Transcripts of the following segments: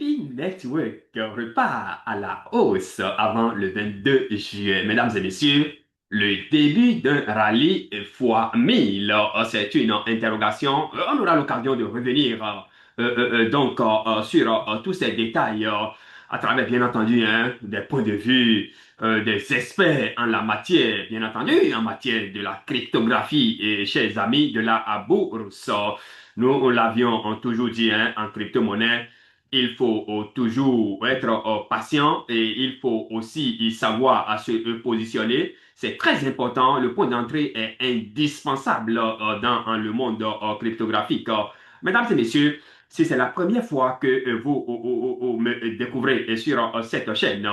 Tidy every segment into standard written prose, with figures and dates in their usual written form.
Pi Network repart à la hausse avant le 22 juillet. Mesdames et messieurs, le début d'un rallye fois 1000, c'est une interrogation. On aura l'occasion de revenir sur tous ces détails à travers, bien entendu, hein, des points de vue des experts en la matière, bien entendu, en matière de la cryptographie et, chers amis, de la bourse. Nous, on l'avions toujours dit, hein, en crypto-monnaie. Il faut toujours être patient et il faut aussi y savoir à se positionner. C'est très important. Le point d'entrée est indispensable dans le monde cryptographique. Mesdames et messieurs, si c'est la première fois que vous me découvrez sur cette chaîne,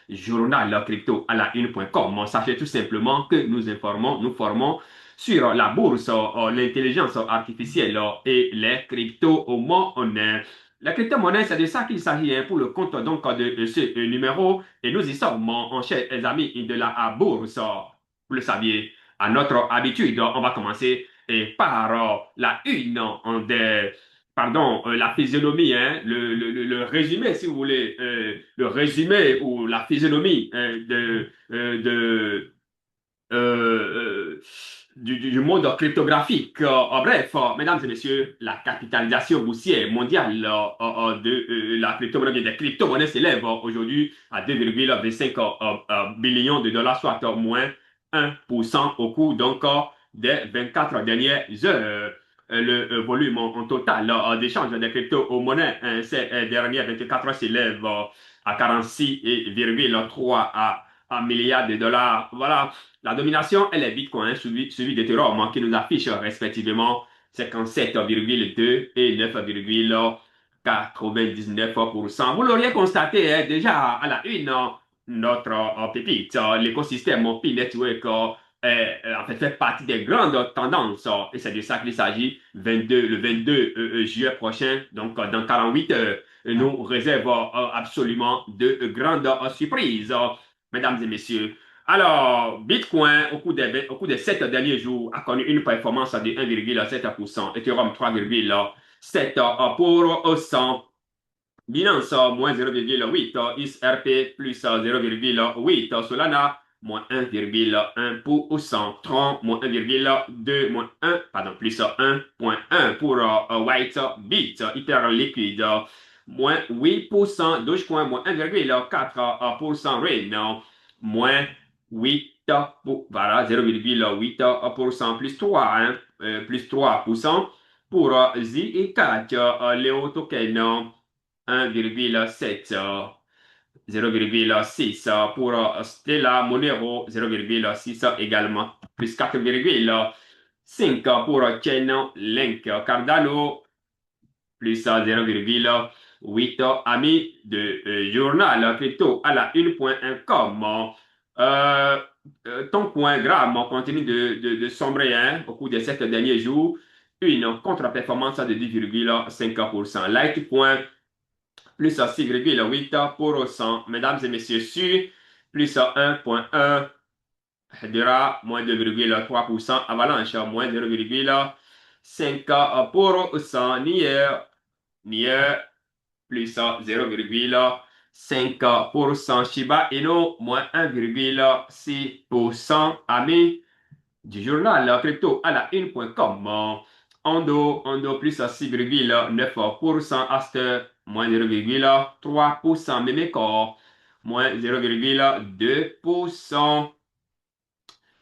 Journal Crypto à la une.com, sachez tout simplement que nous informons, nous formons sur la bourse, l'intelligence artificielle et les crypto-monnaies. La crypto-monnaie, c'est de ça qu'il s'agit hein, pour le compte donc de ce numéro. Et nous y sommes, mon chers amis de la bourse. Vous le saviez, à notre habitude, on va commencer par la une des, pardon, la physionomie, hein, le résumé, si vous voulez, le résumé ou la physionomie euh, du monde cryptographique. En bref, mesdames et messieurs, la capitalisation boursière mondiale de la crypto-monnaie, des crypto-monnaies s'élève aujourd'hui à 2,25 billions de dollars, soit moins 1% au cours donc des 24 dernières heures. Le volume en total d'échange des crypto-monnaies ces dernières 24 heures s'élève à 46,3 milliards de dollars. Voilà. La domination, elle est Bitcoin, suivi d'Ethereum, qui nous affiche respectivement 57,2 et 9,99%. Vous l'auriez constaté hein, déjà à la une, notre pépite, l'écosystème P-Network en fait partie des grandes tendances et c'est de ça qu'il s'agit le 22 juillet prochain, donc dans 48 heures, nous réserve absolument de grandes surprises, mesdames et messieurs. Alors, Bitcoin, au cours des 7 derniers jours, a connu une performance de 1,7%, Ethereum 3,7%, Binance moins 0,8, XRP plus 0,8, Solana moins 1,1%, Tron moins 1,2, moins 1, pardon, plus 1,1 pour Whitebit, hyper liquide, moins 8%, Dogecoin moins 1,4%, Rain, moins 8, voilà, 0,8%, plus 3, hein, plus 3% pour ZK, Léo Token, 1,7, 0,6 pour Stella Monero, 0,6 également, plus 4,5 pour Chainlink, Cardano, plus 0,8 amis de journal crypto à la une.com. Euh, ton coin gramme continue de sombrer hein, au cours des 7 derniers jours, une contre-performance de 10,5%. Litecoin plus 6,8%. Mesdames et messieurs, sur plus 1,1%. Hedera, moins 2,3%. Avalanche, moins 0,5%. Nier, plus 0,5%. Shiba Inu, moins 1,6%. Ami du journal crypto à la une.com. Ondo plus 6,9%. Aster, moins 0,3%. Memeco, moins 0,2%.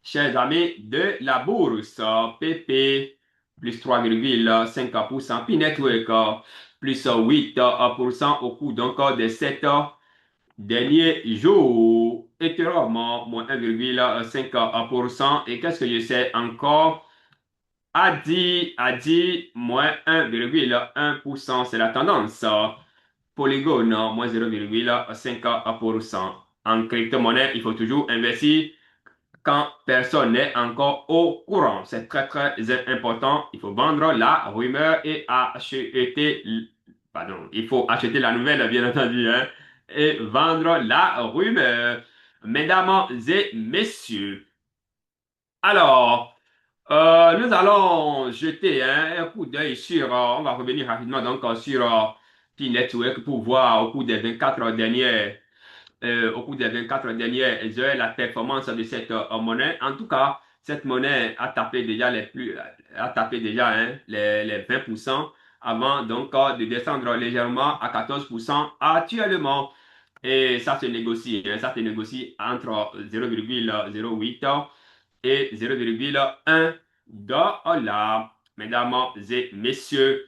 Chers amis de la bourse, PP, plus 3,5%. P-Network, plus 8% au cours donc des 7 derniers jours. Ethereum, moins 1,5%. Et qu'est-ce que je sais encore? ADI, moins 1,1%. C'est la tendance. Polygon, moins 0,5%. En crypto-monnaie, il faut toujours investir quand personne n'est encore au courant. C'est très, très important. Il faut vendre la rumeur et acheter, pardon, il faut acheter la nouvelle, bien entendu, hein, et vendre la rumeur. Mesdames et messieurs, alors, nous allons jeter hein, un coup d'œil sur, on va revenir rapidement donc sur P-Network pour voir au cours des 24 dernières heures la performance de cette monnaie. En tout cas, cette monnaie a tapé déjà a tapé déjà hein, les 20% avant donc de descendre légèrement à 14% actuellement. Et ça se négocie, hein, ça se négocie entre 0,08 et 0,1 dollar. Mesdames et messieurs,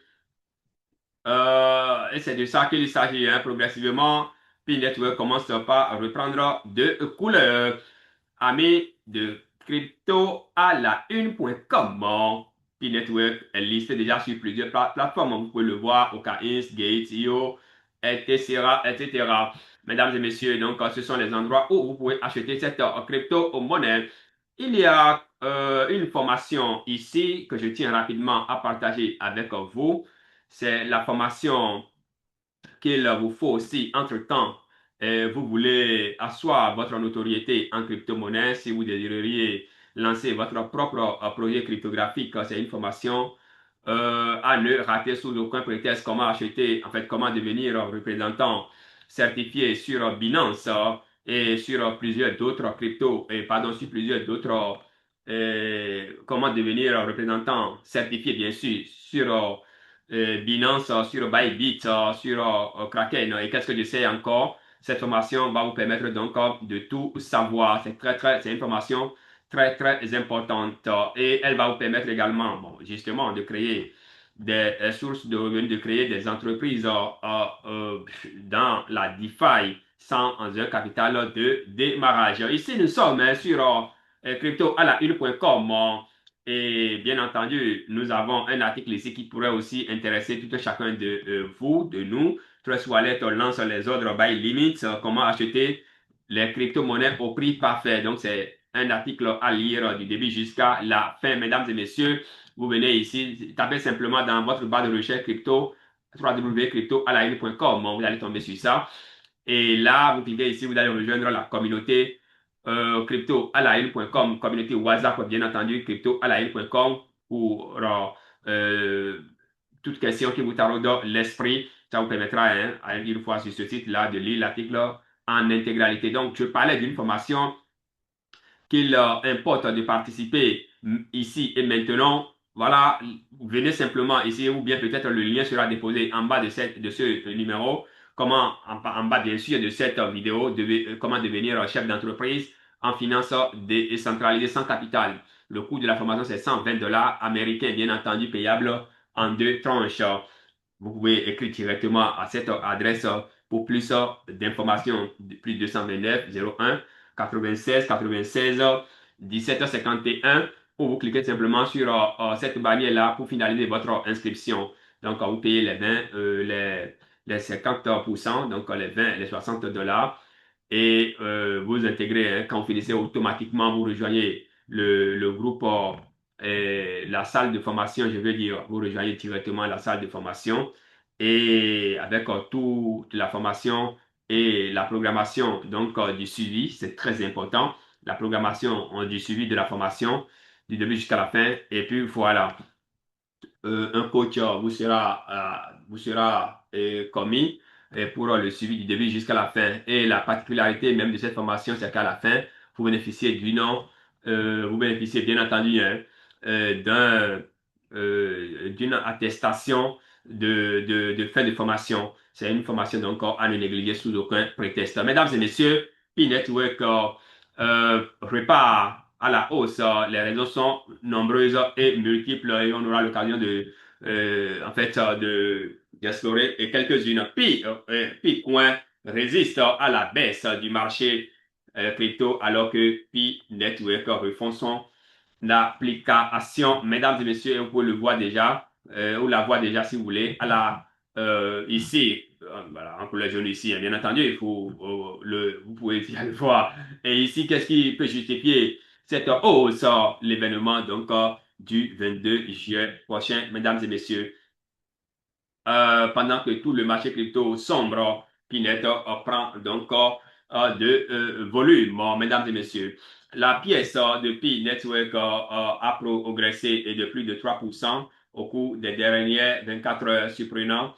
et c'est de ça qu'il s'agit, hein, progressivement. Puis Network commence par reprendre de couleurs. Amis de crypto à la une.com. P-Network est listé déjà sur plusieurs plateformes. Vous pouvez le voir, OKX, Gate.io, etc., etc. Mesdames et messieurs, donc ce sont les endroits où vous pouvez acheter cette crypto-monnaie. Il y a une formation ici que je tiens rapidement à partager avec vous. C'est la formation qu'il vous faut aussi entre-temps. Vous voulez asseoir votre notoriété en crypto-monnaie si vous désireriez lancer votre propre projet cryptographique. C'est une formation à ne rater sous aucun prétexte. Comment acheter, en fait, comment devenir représentant certifié sur Binance et sur plusieurs d'autres cryptos, et pardon, sur plusieurs d'autres, comment devenir représentant certifié, bien sûr, sur Binance, sur Bybit, sur Kraken. Et qu'est-ce que je sais encore? Cette formation va vous permettre donc de tout savoir. C'est une formation très importante et elle va vous permettre également, bon, justement, de créer des sources de revenus, de créer des entreprises dans la DeFi sans un capital de démarrage. Ici, nous sommes sur crypto à la une.com. Et bien entendu, nous avons un article ici qui pourrait aussi intéresser tout un chacun de vous, de nous. Trust Wallet lance les ordres by limits, comment acheter les crypto-monnaies au prix parfait. Donc, c'est un article à lire du début jusqu'à la fin. Mesdames et messieurs, vous venez ici, tapez simplement dans votre barre de recherche crypto, www.cryptoalaine.com. Vous allez tomber sur ça. Et là, vous cliquez ici, vous allez rejoindre la communauté cryptoalaine.com, communauté WhatsApp, bien entendu, cryptoalaine.com pour toute question qui vous taraude l'esprit. Ça vous permettra, hein, une fois sur ce site-là, de lire l'article en intégralité. Donc, je parlais d'une formation qu'il importe de participer ici et maintenant. Voilà, venez simplement ici ou bien peut-être le lien sera déposé en bas de ce numéro. Comment, en bas bien sûr de cette vidéo, comment devenir chef d'entreprise en finance décentralisée sans capital. Le coût de la formation, c'est 120 dollars américains, bien entendu, payable en deux tranches. Vous pouvez écrire directement à cette adresse pour plus d'informations, plus 229 01 96 96 17 51 ou vous cliquez simplement sur cette bannière-là pour finaliser votre inscription. Donc, vous payez les 20, les 50%, donc les 20, les 60 dollars et vous intégrez, hein, quand vous finissez automatiquement, vous rejoignez le groupe, la salle de formation, je veux dire, vous rejoignez directement la salle de formation et avec toute la formation et la programmation donc du suivi, c'est très important. La programmation du suivi de la formation du début jusqu'à la fin et puis voilà un coach vous sera commis pour le suivi du début jusqu'à la fin. Et la particularité même de cette formation, c'est qu'à la fin, vous bénéficiez du nom, vous bénéficiez bien entendu hein, d'une attestation de fin de formation. C'est une formation donc à ne négliger sous aucun prétexte. Mesdames et messieurs, P-Network repart à la hausse. Les raisons sont nombreuses et multiples et on aura l'occasion en fait, d'explorer quelques-unes. Bitcoin résiste à la baisse du marché crypto alors que Pi Network refond son application. Mesdames et messieurs, vous pouvez le voir déjà, ou la voir déjà si vous voulez, ici, voilà, en couleur jaune ici, hein, bien entendu, il faut, vous pouvez le voir. Et ici, qu'est-ce qui peut justifier cette hausse, l'événement donc du 22 juillet prochain, mesdames et messieurs? Pendant que tout le marché crypto sombre, Pinette prend donc de volume. Bon, mesdames et messieurs, la pièce de Pi Network a progressé de plus de 3% au cours des dernières 24 heures, surprenant.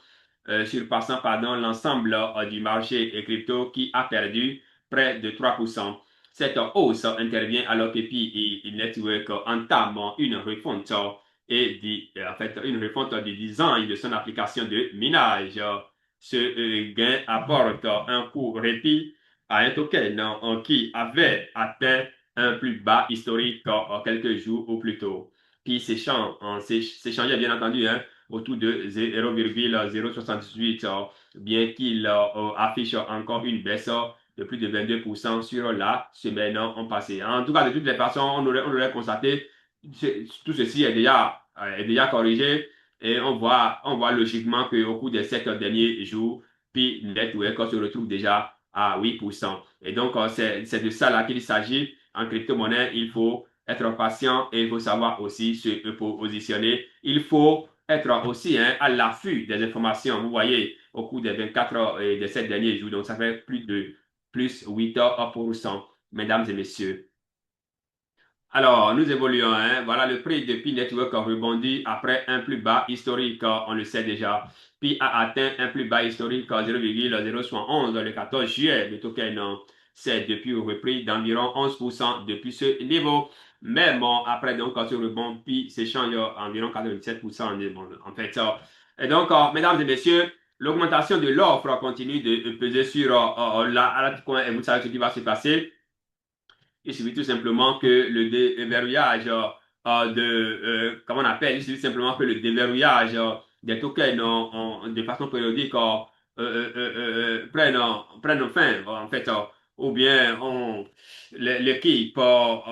surpassant l'ensemble du marché crypto qui a perdu près de 3%. Cette hausse intervient alors que Pi Network entame une refonte en fait, une refonte du design de son application de minage. Ce gain apporte un coup répit à un token qui avait atteint un plus bas historique quelques jours au plus tôt. Puis s'échangeait bien entendu autour de 0,078, bien qu'il affiche encore une baisse de plus de 22% sur la semaine en passé. En tout cas, de toutes les façons, on aurait constaté tout ceci est déjà corrigé et on voit logiquement qu'au cours des 7 derniers jours, puis Network se retrouve déjà à 8%. Et donc, c'est de ça là qu'il s'agit. En crypto-monnaie, il faut être patient et il faut savoir aussi se positionner. Il faut être aussi à l'affût des informations. Vous voyez, au cours des 24 heures et des 7 derniers jours, donc ça fait plus 8%, mesdames et messieurs. Alors, nous évoluons. Voilà, le prix de Pi Network a rebondi après un plus bas historique, on le sait déjà. Pi a atteint un plus bas historique 0,071 le 14 juillet. Le token s'est depuis repris d'environ 11% depuis ce niveau. Mais bon, après donc, ce rebond, Pi s'échange environ 97% en fait. Et donc, mesdames et messieurs, l'augmentation de l'offre continue de peser sur la coin et vous savez ce qui va se passer. Il suffit tout simplement que le déverrouillage comment on appelle, il suffit simplement que le déverrouillage des tokens de façon périodique prenne fin, en fait, ou bien l'équipe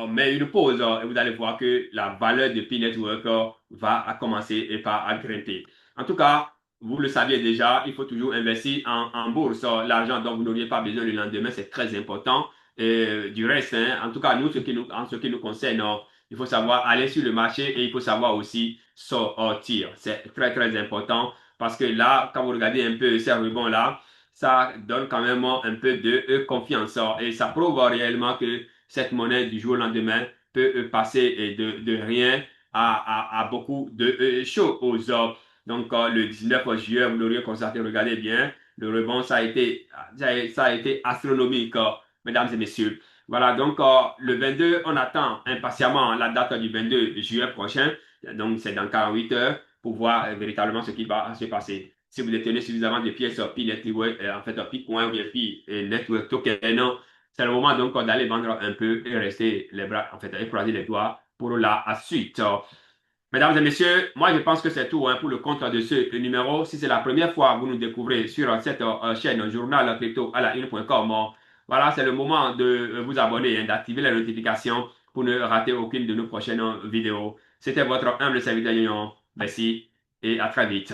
met une pause et vous allez voir que la valeur de Pi Network va commencer et pas à grimper. En tout cas, vous le saviez déjà, il faut toujours investir en bourse. L'argent dont vous n'auriez pas besoin le lendemain, c'est très important. Et du reste, en tout cas, en ce qui nous concerne, il faut savoir aller sur le marché et il faut savoir aussi sortir. C'est très, très important parce que là, quand vous regardez un peu ces rebonds-là, ça donne quand même un peu de confiance et ça prouve réellement que cette monnaie du jour au lendemain peut passer de rien à beaucoup de choses. Donc, le 19 juillet, vous l'auriez constaté, regardez bien, le rebond, ça a été astronomique mesdames et messieurs. Voilà, donc le 22, on attend impatiemment la date du 22 juillet prochain. Donc, c'est dans 48 heures pour voir véritablement ce qui va se passer. Si vous détenez suffisamment de pièces Pi Network, en fait, Pi Coin ou bien Pi Network Token, c'est le moment donc d'aller vendre un peu et rester les bras, en fait, et croiser les doigts pour la suite. Mesdames et messieurs, moi je pense que c'est tout pour le compte de ce numéro. Si c'est la première fois que vous nous découvrez sur cette chaîne Journal Crypto à la une.com, voilà, c'est le moment de vous abonner, d'activer les notifications pour ne rater aucune de nos prochaines vidéos. C'était votre humble serviteur Union. Merci et à très vite.